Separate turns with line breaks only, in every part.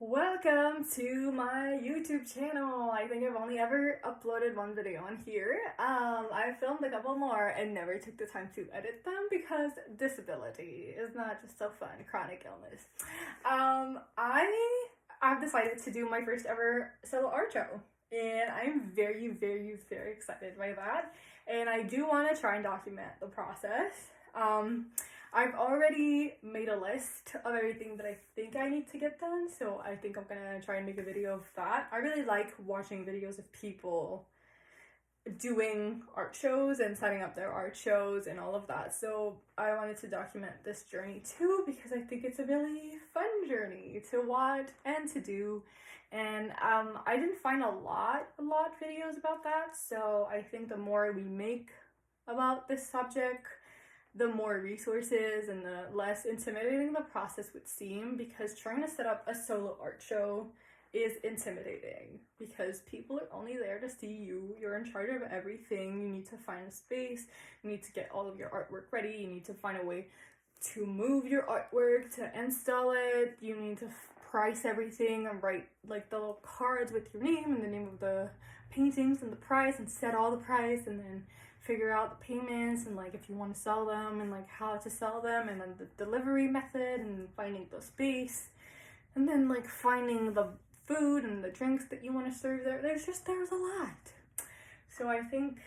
Welcome to my YouTube channel. I think I've only ever uploaded one video on here. I filmed a couple more and never took the time to edit them because disability is not just so fun, chronic illness. I've decided to do my first ever solo art show, and I'm very excited by that. And I do want to try and document the process. I've already made a list of everything that I think I need to get done, so I think I'm gonna try and make a video of that. I really like watching videos of people doing art shows and setting up their art shows and all of that, so I wanted to document this journey too because I think it's a really fun journey to watch and to do. And I didn't find a lot videos about that, so I think the more we make about this subject, the more resources and the less intimidating the process would seem, because trying to set up a solo art show is intimidating because people are only there to see you. You're in charge of everything. You need to find a space, you need to get all of your artwork ready, you need to find a way to move your artwork, to install it, you need to price everything and write like the little cards with your name and the name of the paintings and the price and set all the price, and then figure out the payments and like if you want to sell them and like how to sell them, and then the delivery method and finding the space, and then like finding the food and the drinks that you want to serve there. There's a lot. So I think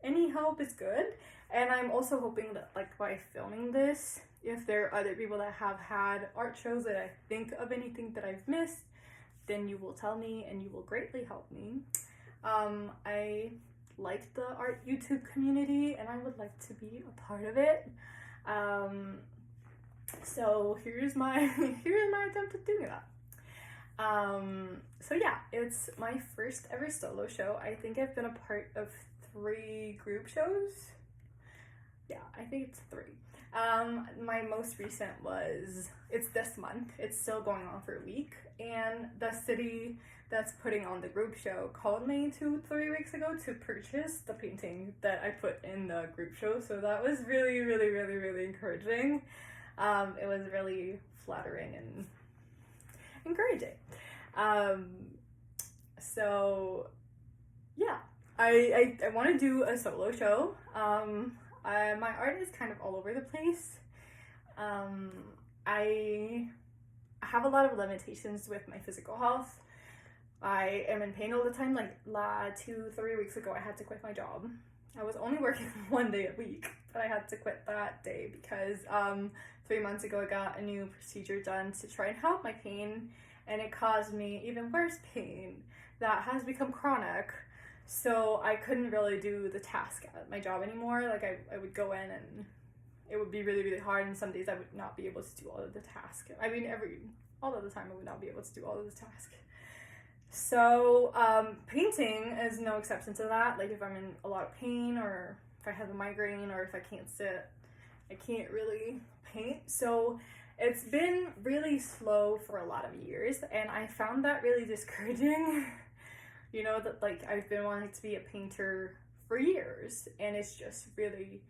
any help is good. And I'm also hoping that like by filming this, if there are other people that have had art shows that I think of anything that I've missed, then you will tell me and you will greatly help me. I like the art YouTube community and I would like to be a part of it. So here's my attempt at doing that. So yeah, it's my first ever solo show. I think I've been a part of 3 group shows. Yeah, I think it's 3. My most recent it's this month. It's still going on for a week, and the city that's putting on the group show called me 2-3 weeks ago to purchase the painting that I put in the group show. So that was really encouraging. It was really flattering and encouraging. So yeah, I want to do a solo show. My art is kind of all over the place. I have a lot of limitations with my physical health. I am in pain all the time. Like 2-3 weeks ago, I had to quit my job. I was only working 1 day a week, but I had to quit that day because 3 months ago I got a new procedure done to try and help my pain, and it caused me even worse pain that has become chronic. So I couldn't really do the task at my job anymore. Like I would go in and it would be really hard, and some days I would not be able to do all of the task. I mean, all of the time I would not be able to do all of the task. So painting is no exception to that. Like if I'm in a lot of pain, or if I have a migraine, or if I can't sit, I can't really paint. So it's been really slow for a lot of years, and I found that really discouraging. You know, that like I've been wanting to be a painter for years, and it's just really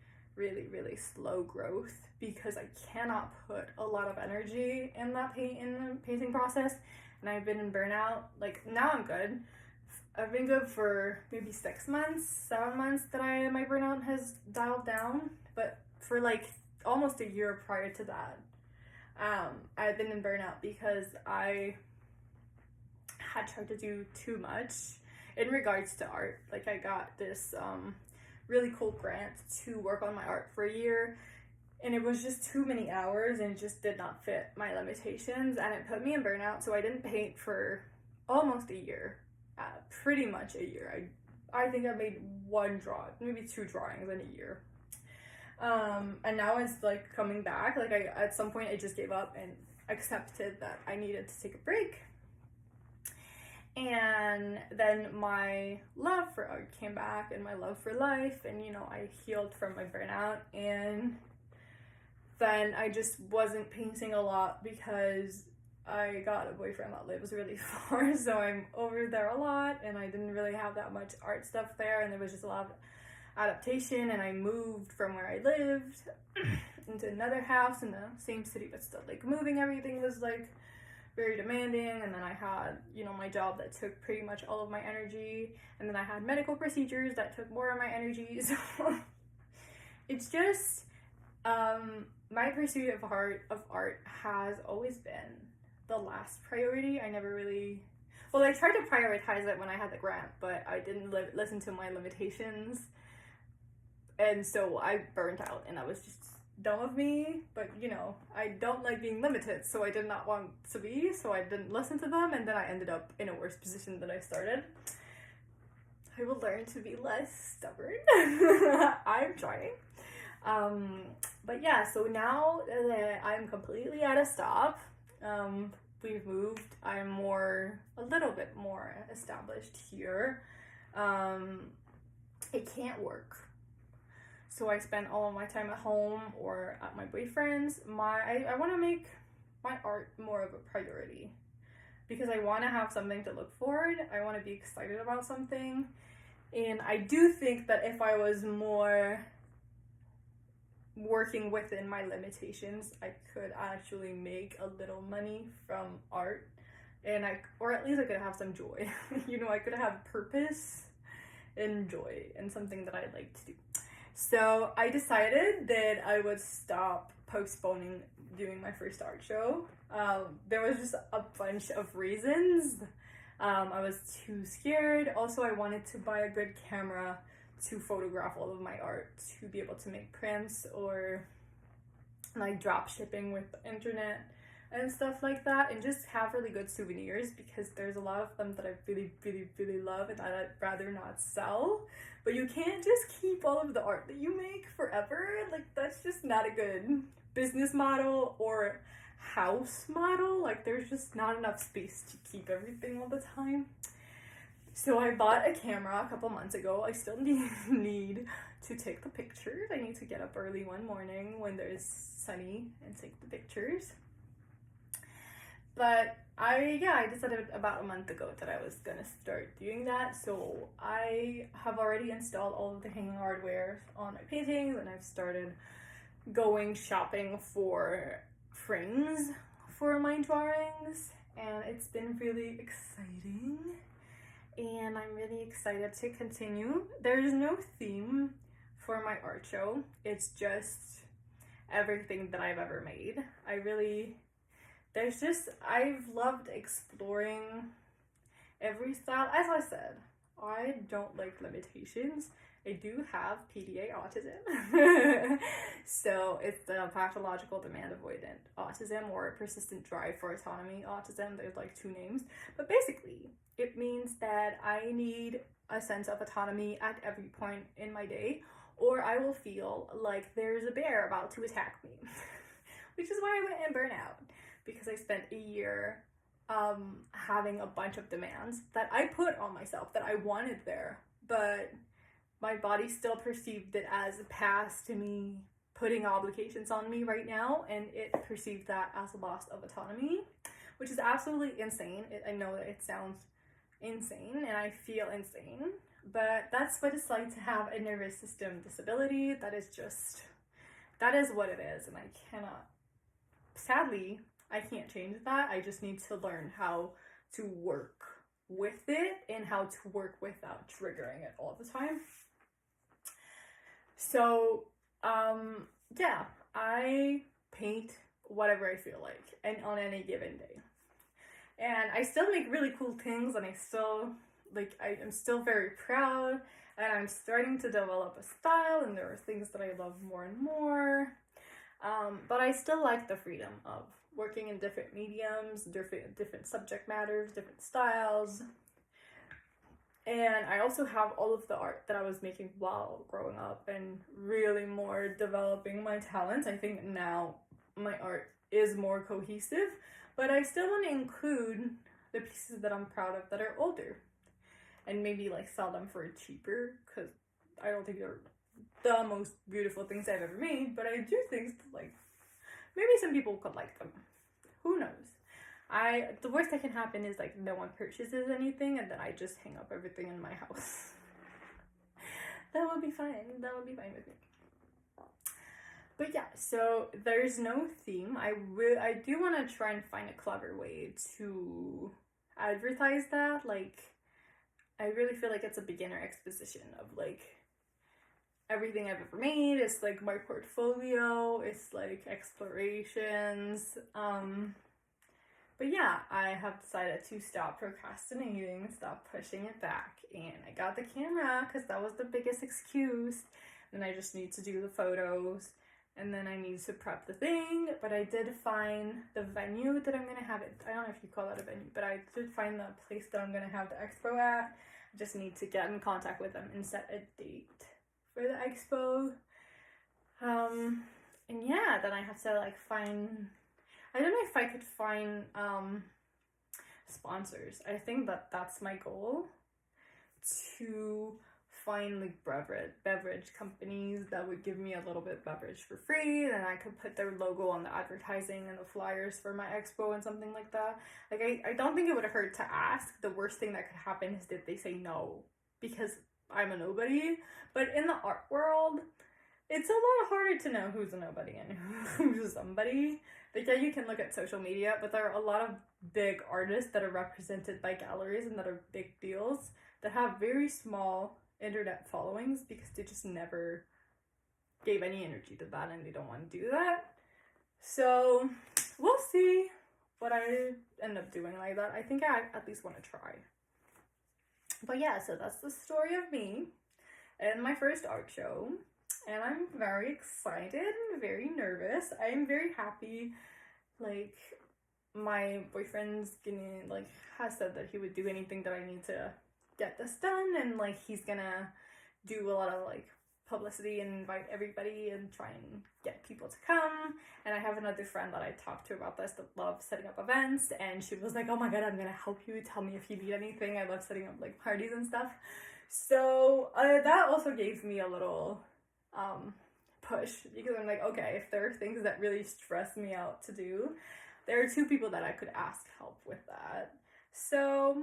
slow growth because I cannot put a lot of energy in the painting process. And I've been in burnout. Like now I'm good. I've been good for maybe 6 months, 7 months that my burnout has dialed down. But for like almost a year prior to that, I've been in burnout because I had tried to do too much in regards to art. Like I got this really cool grant to work on my art for a year, and it was just too many hours and it just did not fit my limitations, and it put me in burnout. So I didn't paint for almost a year, pretty much a year. I think I made 1 drawing, maybe 2 drawings in a year. And now it's like coming back. Like at some point I just gave up and accepted that I needed to take a break. And then my love for art came back, and my love for life, and you know, I healed from my burnout, and then I just wasn't painting a lot because I got a boyfriend that lives really far, so I'm over there a lot, and I didn't really have that much art stuff there, and there was just a lot of adaptation, and I moved from where I lived into another house in the same city, but still like moving everything was like very demanding, and then I had, you know, my job that took pretty much all of my energy, and then I had medical procedures that took more of my energy. So it's just my pursuit of art has always been the last priority. I never really, well, I tried to prioritize it when I had the grant, but I didn't listen to my limitations, and so I burnt out, and that was just dumb of me. But you know, I don't like being limited, so I did not want to be, so I didn't listen to them, and then I ended up in a worse position than I started. I will learn to be less stubborn. I'm trying. But yeah, so now that I'm completely at a stop, we've moved, I'm a little bit more established here. It can't work. So I spend all of my time at home or at my boyfriend's. I want to make my art more of a priority because I want to have something to look forward. I want to be excited about something. And I do think that if I was more working within my limitations, I could actually make a little money from art, and or at least I could have some joy. You know, I could have purpose and joy and something that I like to do. So I decided that I would stop postponing doing my first art show. There was just a bunch of reasons. I was too scared. Also, I wanted to buy a good camera to photograph all of my art, to be able to make prints or like drop shipping with the internet and stuff like that, and just have really good souvenirs, because there's a lot of them that I really, really, really love and I'd rather not sell. But you can't just keep all of the art that you make forever. Like, that's just not a good business model or house model. Like, there's just not enough space to keep everything all the time. So I bought a camera a couple months ago. I still need to take the pictures. I need to get up early one morning when there's sunny and take the pictures. But I decided about a month ago that I was gonna start doing that. So I have already installed all of the hanging hardware on my paintings, and I've started going shopping for frames for my drawings, and it's been really exciting. And I'm really excited to continue. There's no theme for my art show. It's just everything that I've ever made. I've loved exploring every style. As I said, I don't like limitations. I do have PDA autism. So it's the pathological demand avoidant autism, or persistent drive for autonomy autism. There's like two names. But basically, it means that I need a sense of autonomy at every point in my day, or I will feel like there's a bear about to attack me. Which is why I went in burnout, because I spent a year having a bunch of demands that I put on myself that I wanted there, but my body still perceived it as a past to me putting obligations on me right now, and it perceived that as a loss of autonomy, which is absolutely insane. I know that it sounds insane, and I feel insane, but that's what it's like to have a nervous system disability. That is what it is, and sadly, I can't change that. I just need to learn how to work with it and how to work without triggering it all the time. So, I paint whatever I feel like, and on any given day. And I still make really cool things, and I'm still very proud, and I'm starting to develop a style, and there are things that I love more and more. But I still like the freedom of working in different mediums, different subject matters, different styles. And I also have all of the art that I was making while growing up and really more developing my talents. I think now my art is more cohesive, but I still want to include the pieces that I'm proud of that are older, and maybe like sell them for cheaper, because I don't think they're the most beautiful things I've ever made, but I do think like maybe some people could like them. Who knows? The worst that can happen is like no one purchases anything, and then I just hang up everything in my house. That would be fine. That would be fine with me. But yeah, so there's no theme. I do want to try and find a clever way to advertise that. Like, I really feel like it's a beginner exposition of like everything I've ever made. It's like my portfolio. It's like explorations. But yeah, I have decided to stop procrastinating, stop pushing it back, and I got the camera because that was the biggest excuse. And I just need to do the photos, and then I need to prep the thing. But I did find the venue that I'm gonna have it. I don't know if you call that a venue, but I did find the place that I'm gonna have the expo at. I just need to get in contact with them and set a date for the expo. And yeah, then I have to like find. I don't know if I could find sponsors. I think that that's my goal, to find like beverage companies that would give me a little bit of beverage for free, and I could put their logo on the advertising and the flyers for my expo and something like that. Like I don't think it would hurt to ask. The worst thing that could happen is that they say no because I'm a nobody. But in the art world, it's a lot harder to know who's a nobody and who's somebody. Like, yeah, you can look at social media, but there are a lot of big artists that are represented by galleries and that are big deals that have very small internet followings because they just never gave any energy to that and they don't want to do that. So we'll see what I end up doing like that. I think I at least want to try. But yeah, so that's the story of me and my first art show. And I'm very excited and very nervous. I'm very happy. Like, my boyfriend's gonna, like, has said that he would do anything that I need to get this done. And, like, he's gonna do a lot of, like, publicity and invite everybody and try and get people to come. And I have another friend that I talked to about this that loves setting up events. And she was like, oh my god, I'm gonna help you. Tell me if you need anything. I love setting up, like, parties and stuff. So, that also gave me a little push, because I'm like, okay, if there are things that really stress me out to do, there are two people that I could ask help with that. So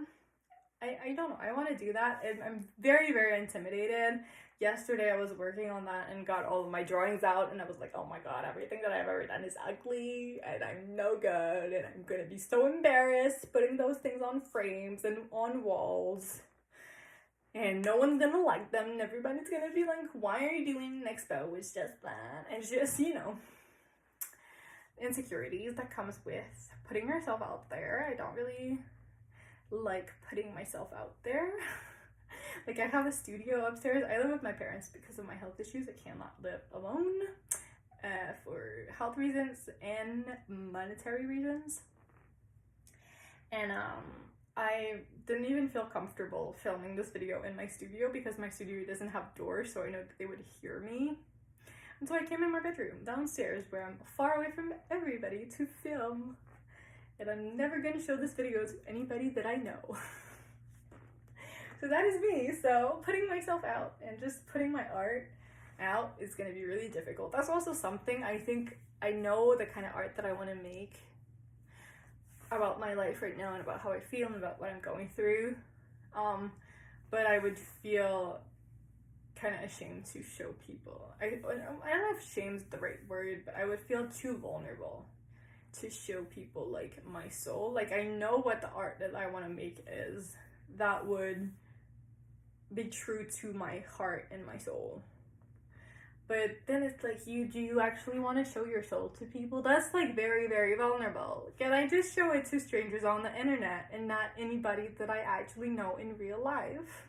I don't know, I want to do that, and I'm very, very intimidated. Yesterday I was working on that and got all of my drawings out, and I was like, oh my god, everything that I've ever done is ugly and I'm no good, and I'm gonna be so embarrassed putting those things on frames and on walls. And no one's gonna like them, and everybody's gonna be like, why are you doing an expo? It's just that. And just, you know, insecurities that comes with putting yourself out there. I don't really like putting myself out there. Like, I have a studio upstairs. I live with my parents because of my health issues. I cannot live alone for health reasons and monetary reasons. And I didn't even feel comfortable filming this video in my studio because my studio doesn't have doors, so I know that they would hear me. And so I came in my bedroom downstairs where I'm far away from everybody to film. And I'm never going to show this video to anybody that I know. So that is me. So putting myself out and just putting my art out is going to be really difficult. That's also something I think I know the kind of art that I want to make about my life right now and about how I feel and about what I'm going through. But I would feel kind of ashamed to show people. I don't know if shame's the right word, but I would feel too vulnerable to show people, like, my soul. Like, I know what the art that I want to make is that would be true to my heart and my soul. But then it's like, do you actually want to show your soul to people? That's, like, very, very vulnerable. Can I just show it to strangers on the internet and not anybody that I actually know in real life?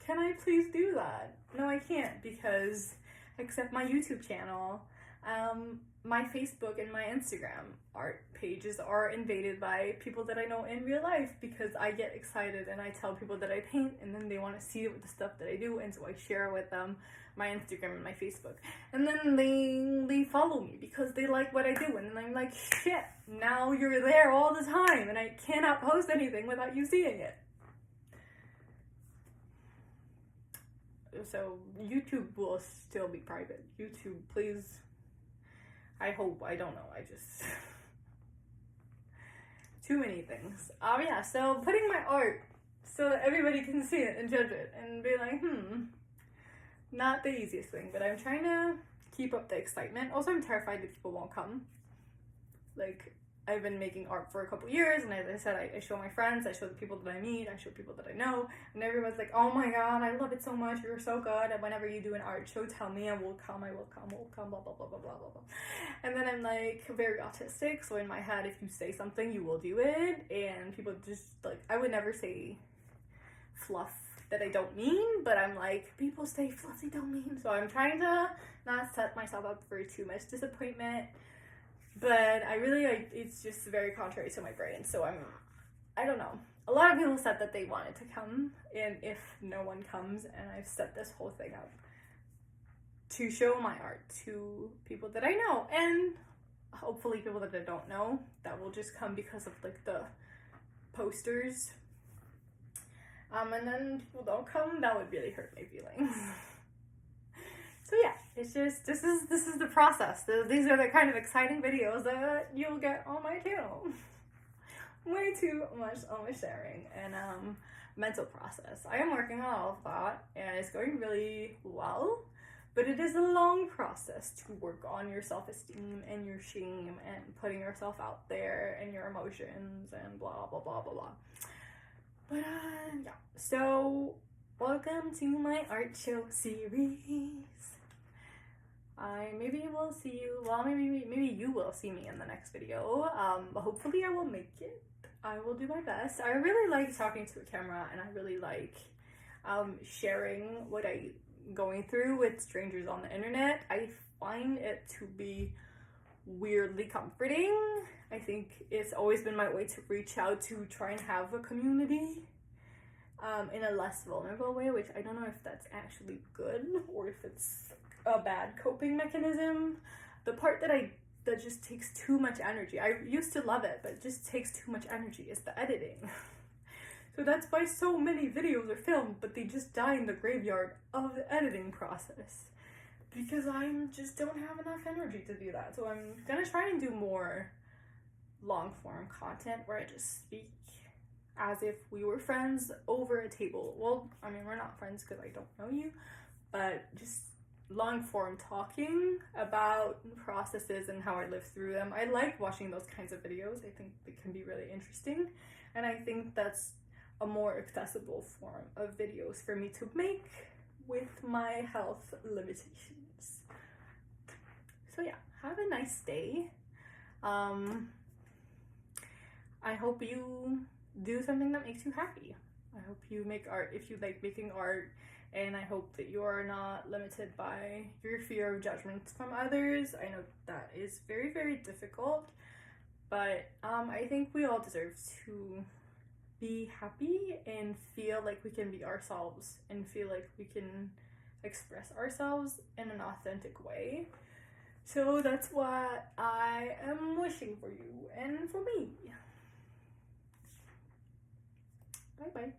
Can I please do that? No, I can't, because except my YouTube channel, my Facebook and my Instagram art pages are invaded by people that I know in real life, because I get excited and I tell people that I paint, and then they want to see the stuff that I do, and so I share with them my Instagram and my Facebook, and then they follow me because they like what I do, and then I'm like, shit, now you're there all the time and I cannot post anything without you seeing it. So YouTube will still be private. YouTube, please. I hope. I don't know. I just too many things. Yeah, so putting my art so that everybody can see it and judge it and be like, not the easiest thing, but I'm trying to keep up the excitement. Also, I'm terrified that people won't come. Like, I've been making art for a couple years, and as I said, I show my friends, I show the people that I meet, I show people that I know, and everyone's like, oh my god, I love it so much, you're so good, and whenever you do an art show, tell me, I will come, blah, blah, blah, blah, blah, blah, blah. And then I'm like, very autistic, so in my head, if you say something, you will do it, and people just, like, I would never say fluff that I don't mean, but I'm like, people say fluff they don't mean, so I'm trying to not set myself up for too much disappointment. But it's just very contrary to my brain, so I don't know. A lot of people said that they wanted to come, and if no one comes, and I've set this whole thing up to show my art to people that I know, and hopefully people that I don't know, that will just come because of, like, the posters. And then people don't come, that would really hurt my feelings. So yeah, it's just, this is the process. These are the kind of exciting videos that you'll get on my channel. Way too much sharing and mental process. I am working on all of that, and it's going really well, but it is a long process to work on your self-esteem and your shame and putting yourself out there and your emotions and blah, blah, blah, blah, blah. But yeah, so welcome to my art show series. Maybe will see you, well, maybe you will see me in the next video, but hopefully I will make it. I will do my best. I really like talking to a camera, and I really like sharing what I'm going through with strangers on the internet. I find it to be weirdly comforting. I think it's always been my way to reach out to try and have a community in a less vulnerable way, which I don't know if that's actually good or if it's a bad coping mechanism. The part that just takes too much energy, I used to love it, but it just takes too much energy, is the editing. So that's why so many videos are filmed, but they just die in the graveyard of the editing process, because I just don't have enough energy to do that. So I'm gonna try and do more long form content where I just speak as if we were friends over a table. Well, I mean, we're not friends because I don't know you, but just long form talking about processes and how I live through them. I like watching those kinds of videos. I think they can be really interesting, and I think that's a more accessible form of videos for me to make with my health limitations. So yeah, have a nice day. I hope you do something that makes you happy. I hope you make art if you like making art, and I hope that you are not limited by your fear of judgment from others. I know that is very, very difficult, but I think we all deserve to be happy and feel like we can be ourselves and feel like we can express ourselves in an authentic way. So that's what I am wishing for you and for me. Bye bye.